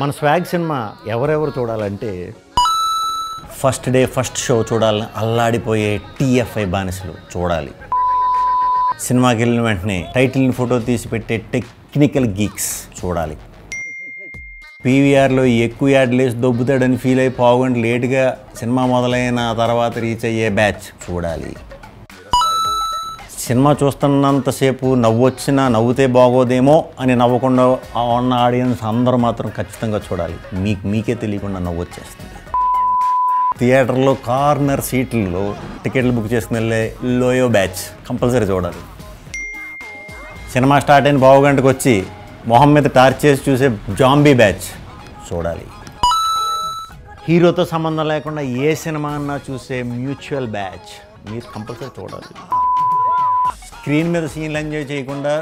మన swag cinema ఎవరెవరు చూడాలంటే ఫస్ట్ డే ఫస్ట్ షో చూడాలని అల్లాడిపోయే టీఎఫ్ఐ బానిసలు చూడాలి. సినిమాకి వెళ్ళిన వెంటనే టైటిల్ని ఫోటో తీసి పెట్టే టెక్నికల్ గీక్స్ చూడాలి. పీవీఆర్లో ఎక్కువ యాడ్లు వేసి దొబ్బుతాడని ఫీల్ అయి పావుగంట లేటుగా సినిమా మొదలైన తర్వాత రీచ్ అయ్యే బ్యాచ్ చూడాలి. సినిమా చూస్తున్నంతసేపు నవ్వొచ్చినా నవ్వుతే బాగోదేమో అని నవ్వకుండా ఉన్న ఆడియన్స్ అందరూ మాత్రం ఖచ్చితంగా చూడాలి. మీకే తెలియకుండా నవ్వొచ్చేస్తుంది. థియేటర్లో కార్నర్ సీట్లలో టికెట్లు బుక్ చేసుకుని వెళ్ళే లోయో బ్యాచ్ కంపల్సరీ చూడాలి. సినిమా స్టార్ట్ అయిన పావుగంటకు వచ్చి మొహం మీద టార్చ్ చేసి చూసే జాంబీ బ్యాచ్ చూడాలి. హీరోతో సంబంధం లేకుండా ఏ సినిమా అన్నా చూసే మ్యూచువల్ బ్యాచ్ మీరు కంపల్సరీ చూడాలి. స్క్రీన్ మీద సీన్లు ఎంజాయ్ చేయకుండా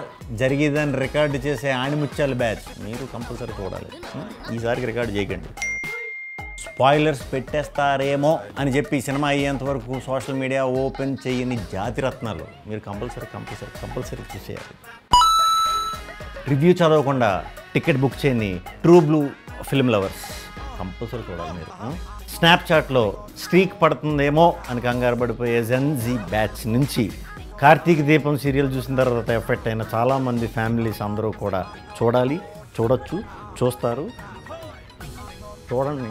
జరిగేదాన్ని రికార్డు చేసే ఆణిముత్యాల బ్యాచ్ మీరు కంపల్సరీ చూడాలి. ఈసారికి రికార్డు చేయకండి. స్పాయిలర్స్ పెట్టేస్తారేమో అని చెప్పి సినిమా అయ్యేంత వరకు సోషల్ మీడియా ఓపెన్ చేయని జాతిరత్నాలు మీరు కంపల్సరీ చూసేయాలి. రివ్యూ చదవకుండా టికెట్ బుక్ చేయని true blue film lovers compulsory చూడాలి. మీరు స్నాప్చాట్లో స్ట్రీక్ పడుతుందేమో అని కంగారు పడిపోయే జెన్జీ బ్యాచ్ నుంచి కార్తీక దీపం సీరియల్ చూసిన తర్వాత ఎఫెక్ట్ అయిన చాలామంది ఫ్యామిలీస్ అందరూ కూడా చూడాలి, చూడొచ్చు, చూస్తారు. చూడండి.